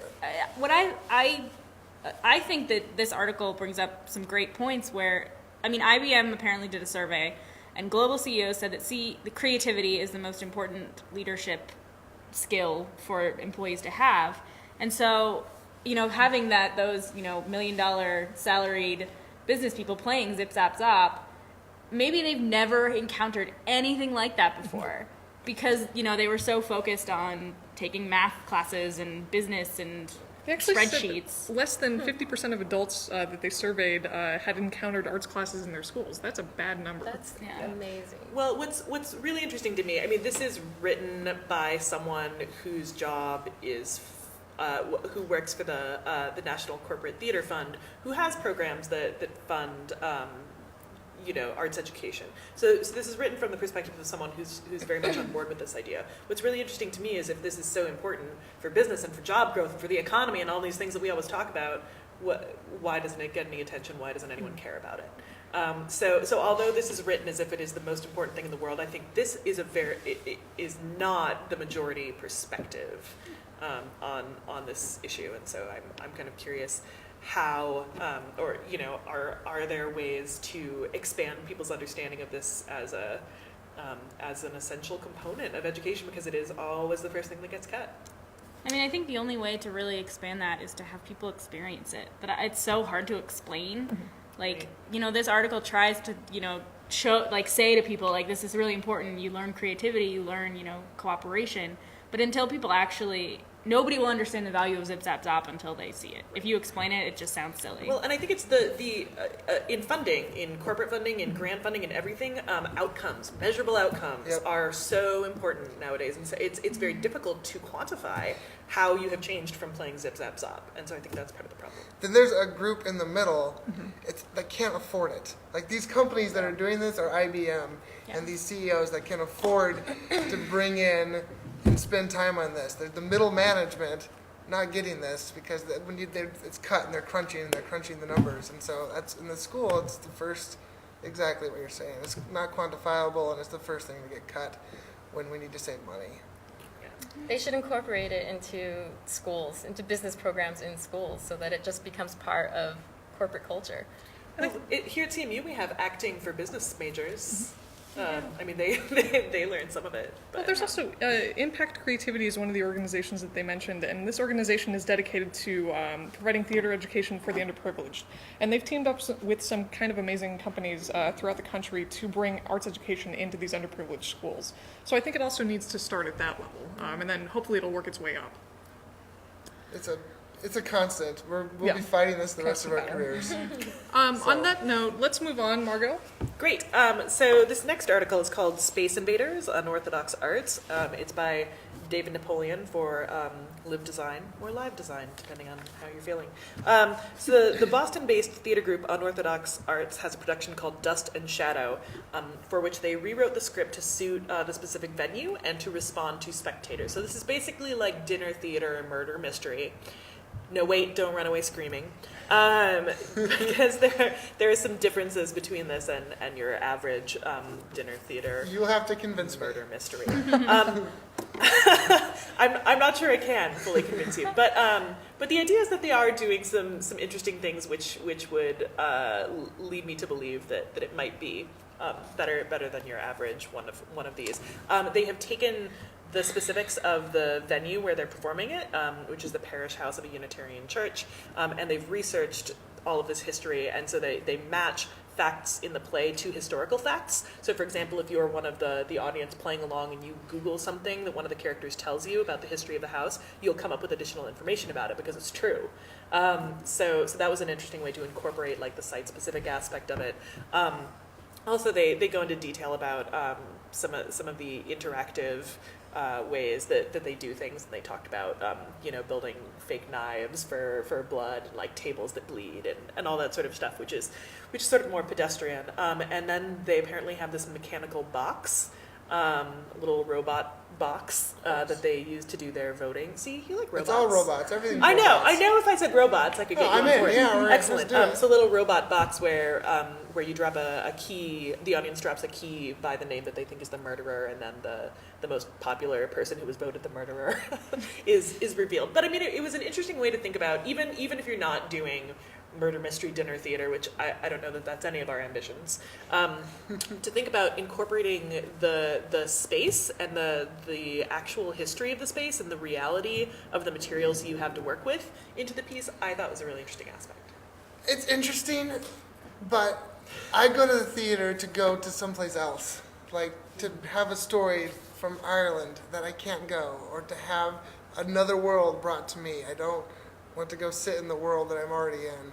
What I think that this article brings up some great points where, I mean, IBM apparently did a survey, and global CEOs said that the creativity is the most important leadership skill for employees to have. And so, having those $1 million salaried business people playing Zip Zap Zop, maybe they've never encountered anything like that before. Because, they were so focused on taking math classes and business and They actually spreadsheets. said less than 50% of adults that they surveyed had encountered arts classes in their schools. That's a bad number. That's Yeah. amazing. Well, what's really interesting to me, I mean, this is written by someone whose job is, who works for the National Corporate Theater Fund, who has programs that fund, arts education. So this is written from the perspective of someone who's very much on board with this idea. What's really interesting to me is if this is so important for business and for job growth and for the economy and all these things that we always talk about, why doesn't it get any attention? Why doesn't anyone care about it? So although this is written as if it is the most important thing in the world, I think this is it is not the majority perspective on this issue, and so I'm kind of curious how are there ways to expand people's understanding of this as an essential component of education, because it is always the first thing that gets cut. I mean, I think the only way to really expand that is to have people experience it. But it's so hard to explain. Like, this article tries to, show, like, say to people, like, this is really important. You learn creativity, you learn, cooperation. But until people nobody will understand the value of Zip Zap Zop until they see it. If you explain it, it just sounds silly. Well, and I think it's the in funding, in corporate funding, in grant funding, and everything, outcomes, measurable outcomes are so important nowadays, and so it's very difficult to quantify how you have changed from playing Zip Zap Zop, and so I think that's part of the problem. Then there's a group in the middle that can't afford it. Like these companies that are doing this are IBM and these CEOs that can afford to bring in and spend time on this. The middle management not getting this because it's cut and they're crunching the numbers, and so that's in the school. It's the first, exactly what you're saying. It's not quantifiable, and it's the first thing to get cut when we need to save money. They should incorporate it into schools, into business programs in schools, so that it just becomes part of corporate culture. Well, here at CMU we have acting for business majors. I mean, they learn some of it. But Well, there's also Impact Creativity is one of the organizations that they mentioned, and this organization is dedicated to providing theater education for the underprivileged. And they've teamed up with some kind of amazing companies throughout the country to bring arts education into these underprivileged schools. So I think it also needs to start at that level, and then hopefully it'll work its way up. It's a constant. We'll be fighting this the rest of our careers. On that note, let's move on, Margo. Great. So this next article is called Space Invaders, Unorthodox Arts. It's by David Napoleon for Live Design or Live Design, depending on how you're feeling. So the Boston-based theater group Unorthodox Arts has a production called Dust and Shadow, for which they rewrote the script to suit the specific venue and to respond to spectators. So this is basically like dinner theater and murder mystery. No, wait, don't run away screaming. Because there are some differences between this and your average dinner theater You'll have to convince me. murder mystery. I'm not sure I can fully convince you, but the idea is that they are doing some interesting things which would lead me to believe that it might be better than your average one of these. They have taken the specifics of the venue where they're performing it, which is the parish house of a Unitarian church, and they've researched all of this history, and so they match facts in the play to historical facts. So for example, if you're one of the audience playing along and you Google something that one of the characters tells you about the history of the house, you'll come up with additional information about it because it's true. So that was an interesting way to incorporate like the site-specific aspect of it. Also, they go into detail about some of the interactive ways that they do things. And they talked about building fake knives for blood, and like tables that bleed, and all that sort of stuff, which is sort of more pedestrian. And then they apparently have this mechanical box, a little robot box that they use to do their voting. See, you like robots? It's all robots. Everything's I know. robots. I know. If I said robots, I could get you I'm on in. board. Yeah, all right, Excellent. let's do it. So a little robot box where you drop a key. The audience drops a key by the name that they think is the murderer, and then the most popular person who was voted the murderer is revealed. But I mean, it was an interesting way to think about even if you're not doing murder mystery dinner theater, which I don't know that that's any of our ambitions, to think about incorporating the space and the actual history of the space and the reality of the materials you have to work with into the piece, I thought was a really interesting aspect. It's interesting, but I go to the theater to go to someplace else, like to have a story from Ireland that I can't go, or to have another world brought to me. I don't want to go sit in the world that I'm already in.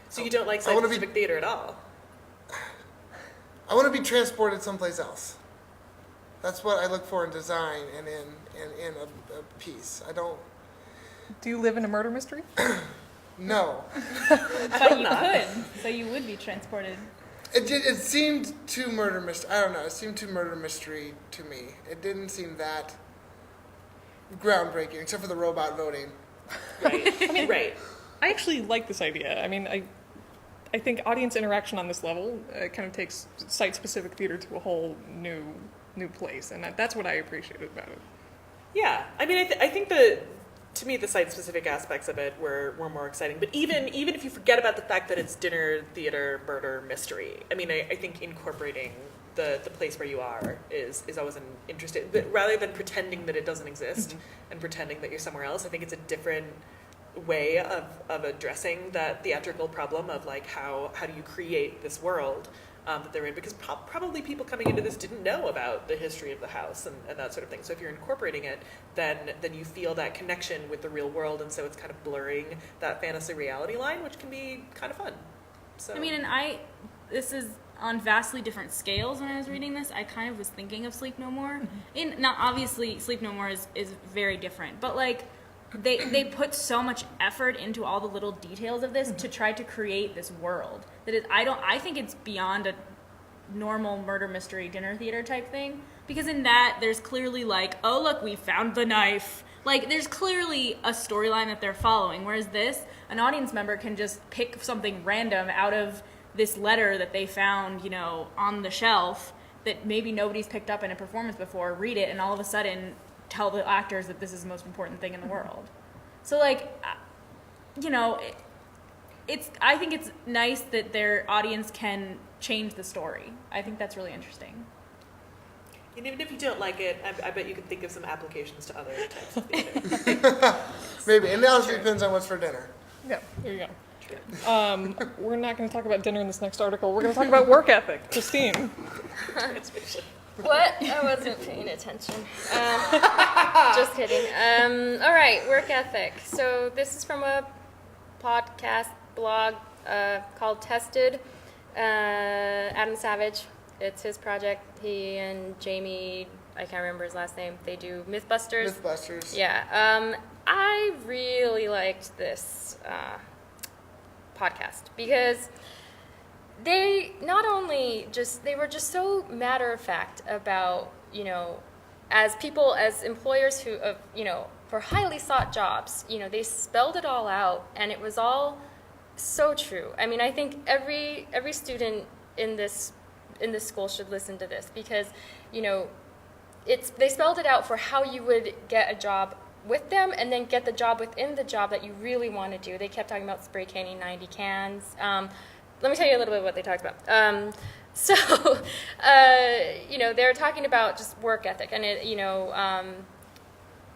So you don't like I wanna site-specific theater at all? I want to be transported someplace else. That's what I look for in design and in a piece. I don't. Do you live in a murder mystery? No. But you could, so you would be transported. It seemed too murder mystery. I don't know. It seemed too murder mystery to me. It didn't seem that groundbreaking, except for the robot voting. Right. Right. I actually like this idea. I mean, I think audience interaction on this level kind of takes site-specific theater to a whole new place, and that's what I appreciated about it. Yeah, I mean, I think to me the site-specific aspects of it were more exciting. But even if you forget about the fact that it's dinner theater murder mystery, I mean, I think incorporating the place where you are is always an interesting. But rather than pretending that it doesn't exist and pretending that you're somewhere else, I think it's a different way of addressing that theatrical problem of like how do you create this world that they're in, because probably people coming into this didn't know about the history of the house and that sort of thing. So if you're incorporating it, then you feel that connection with the real world, and so it's kind of blurring that fantasy reality line, which can be kind of fun. So I mean, and this is on vastly different scales. When I was reading this, I kind of was thinking of Sleep No More. Now, obviously, Sleep No More is very different, but like they put so much effort into all the little details of this to try to create this world that I think it's beyond a normal murder mystery dinner theater type thing, because in that there's clearly like, oh look, we found the knife. Like, there's clearly a storyline that they're following, whereas this, an audience member can just pick something random out of this letter that they found, on the shelf that maybe nobody's picked up in a performance before, read it, and all of a sudden tell the actors that this is the most important thing in the world. So, like, I think it's nice that their audience can change the story. I think that's really interesting. and even if you don't like it, I bet you can think of some applications to other types of theater. Maybe. And it also depends on what's for dinner. Yeah, there you go. We're not going to talk about dinner in this next article. We're going to talk about work ethic. Christine. What? I wasn't paying attention. Just kidding. All right, work ethic. So this is from a podcast blog called Tested. Adam Savage. It's his project. He and Jamie, I can't remember his last name, they do Mythbusters. Mythbusters. Yeah. I really liked this podcast because they not only they were just so matter of fact about, as employers who, for highly sought jobs, they spelled it all out, and it was all so true. I mean, I think every student in this school should listen to this, because, they spelled it out for how you would get a job with them and then get the job within the job that you really want to do. They kept talking about spray canning 90 cans. Let me tell you a little bit what they talked about. So, they're talking about just work ethic and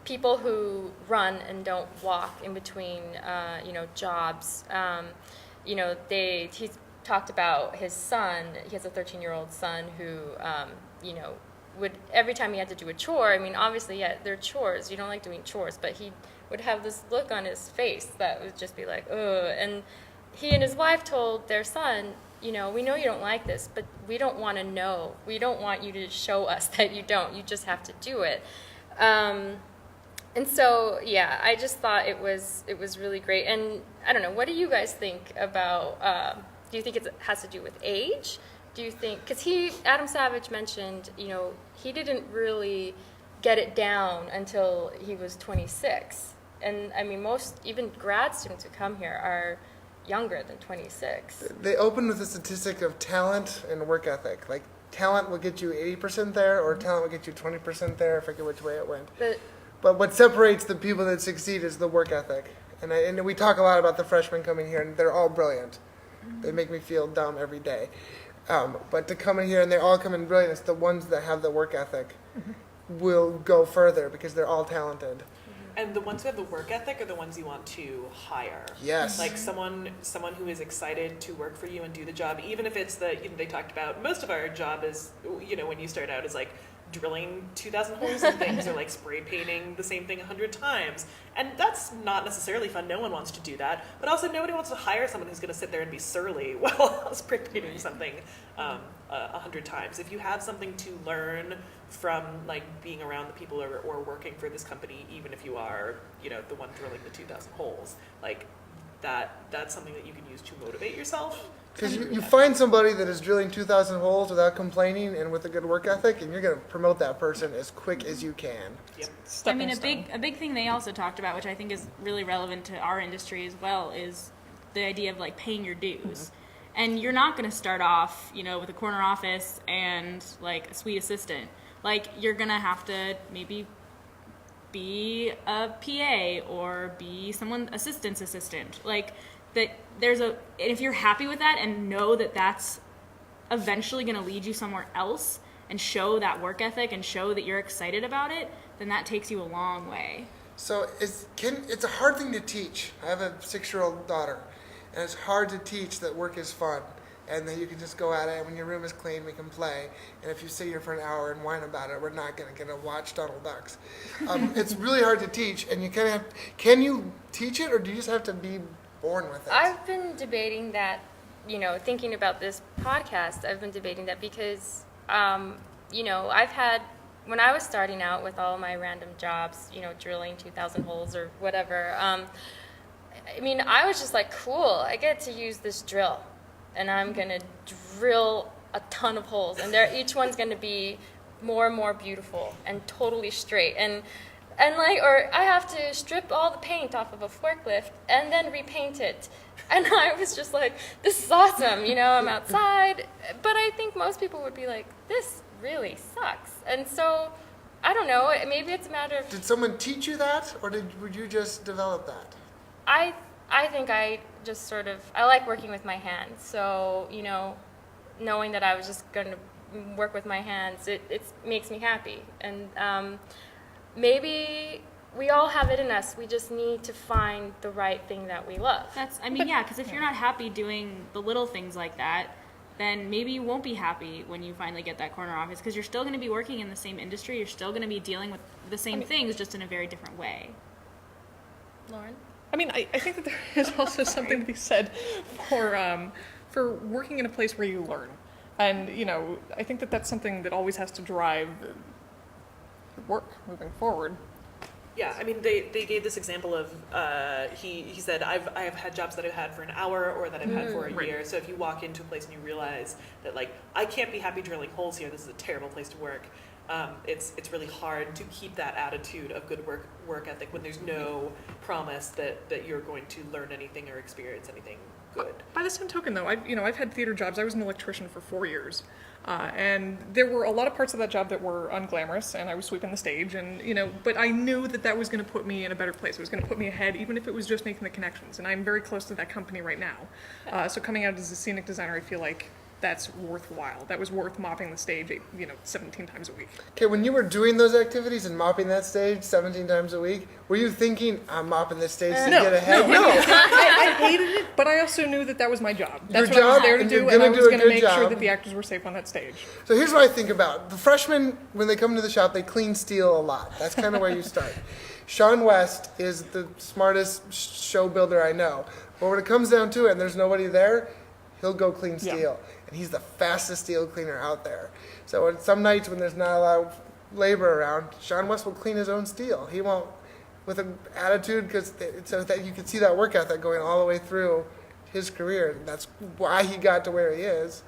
people who run and don't walk in between, jobs. He talked about his son. He has a 13-year-old son who, would every time he had to do a chore. I mean, obviously, yeah, they're chores. You don't like doing chores, but he would have this look on his face that would just be like, ugh. And he and his wife told their son, we know you don't like this, but we don't want to know. We don't want you to show us that you don't. You just have to do it. And so, yeah, I just thought it was really great. And I don't know, what do you guys think about, do you think it has to do with age? Do you think, because Adam Savage mentioned, he didn't really get it down until he was 26. And I mean, even grad students who come here are younger than 26. They open with a statistic of talent and work ethic. Like, talent will get you 80% there, or talent will get you 20% there. I forget which way it went. But what separates the people that succeed is the work ethic. And we talk a lot about the freshmen coming here, and they're all brilliant. They make me feel dumb every day. But to come in here and they all come in brilliant, it's the ones that have the work ethic will go further because they're all talented. And the ones who have the work ethic are the ones you want to hire. Yes. Like someone who is excited to work for you and do the job, even if it's they talked about, most of our job is, when you start out is like drilling 2,000 holes and things, or like spray painting the same thing 100 times. And that's not necessarily fun. No one wants to do that. But also nobody wants to hire someone who's going to sit there and be surly while spray painting something 100 times. If you have something to learn from like being around the people or working for this company, even if you are, the one drilling the 2,000 holes, like that's something that you can use to motivate yourself. Because you find somebody that is drilling 2,000 holes without complaining and with a good work ethic, and you're going to promote that person as quick as you can. Yep. I mean, a big thing they also talked about, which I think is really relevant to our industry as well, is the idea of like paying your dues. Mm-hmm. And you're not going to start off, with a corner office and like a suite assistant. Like, you're going to have to maybe be a PA or be someone's assistant. Like, that if you're happy with that and know that that's eventually going to lead you somewhere else and show that work ethic and show that you're excited about it, then that takes you a long way. So it's a hard thing to teach. I have a 6-year-old daughter, and it's hard to teach that work is fun and that you can just go at it, and when your room is clean, we can play. And if you sit here for an hour and whine about it, we're not going to get to watch Donald Ducks. It's really hard to teach, and can you teach it, or do you just have to be born with it? I've been debating that, thinking about this podcast, I've been debating that because, I've had, when I was starting out with all my random jobs, drilling 2,000 holes or whatever, I was just like, cool, I get to use this drill, and I'm going to drill a ton of holes, and each one's going to be more and more beautiful and totally straight. And or I have to strip all the paint off of a forklift and then repaint it. And I was just like, this is awesome, I'm outside. But I think most people would be like, this really sucks. And so, I don't know, maybe it's a matter of... Did someone teach you that, or would you just develop that? I think I just I like working with my hands. So, knowing that I was just going to work with my hands, it makes me happy. And maybe we all have it in us. We just need to find the right thing that we love. Because if you're not happy doing the little things like that, then maybe you won't be happy when you finally get that corner office, because you're still going to be working in the same industry. You're still going to be dealing with the same things, just in a very different way. Lauren? I think that there is also something to be said for working in a place where you learn. And, I think that that's something that always has to drive work moving forward. Yeah, they gave this example of he said I have had jobs that I've had for an hour or that I've had for a year. So if you walk into a place and you realize that like I can't be happy drilling holes here, this is a terrible place to work. It's really hard to keep that attitude of good work ethic when there's no promise that you're going to learn anything or experience anything good. By the same token, though, I've had theater jobs. I was an electrician for 4 years, and there were a lot of parts of that job that were unglamorous, and I was sweeping the stage, and but I knew that was going to put me in a better place. It was going to put me ahead, even if it was just making the connections. And I'm very close to that company right now. So coming out as a scenic designer, I feel like that's worthwhile. That was worth mopping the stage, 17 times a week. Okay, when you were doing those activities and mopping that stage 17 times a week, were you thinking, I'm mopping this stage to get ahead? No. I hated it, but I also knew that was my job. That's Your what I was job, there to and do, you're and I gonna was do a going to good make sure job. that the actors were safe on that stage. So here's what I think about. The freshmen, when they come to the shop, they clean steel a lot. That's kind of where you start. Sean West is the smartest show builder I know. But when it comes down to it and there's nobody there, he'll go clean steel. And he's the fastest steel cleaner out there. So on some nights when there's not a lot of labor around, Sean West will clean his own steel. He won't, with an attitude, because so that you can see that work ethic going all the way through his career. And that's why he got to where he is.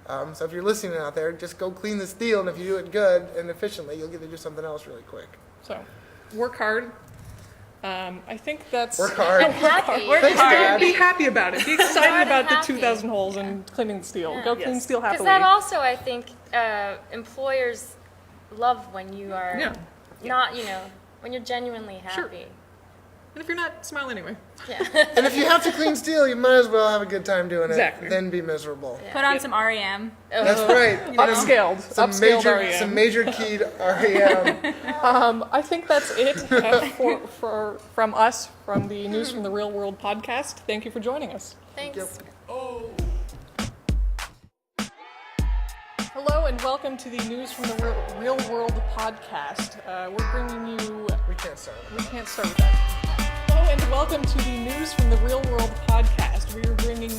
So if you're listening out there, just go clean the steel, and if you do it good and efficiently, you'll get to do something else really quick. So, work hard. I think that's... Work hard. And happy. Thanks, Dad. Be happy about it. Be excited Hard and about the happy. 2,000 holes and cleaning the steel. Go clean steel Because happily. that also, I think, employers love when you are not, when you're genuinely Sure. happy. And if you're not, smile anyway. Yeah. And if you have to clean steel, you might as well have a good time doing Exactly. it. Then be miserable. Put on some REM. That's right. Upscaled. Upscaled REM. Some major keyed REM. I think that's it from us, from the News from the Real World podcast. Thank you for joining us. Thanks. Hello and welcome to the News from the Real World podcast. We're bringing you... We can't start. We can't start with that. Hello and welcome to the News from the Real World podcast. We are bringing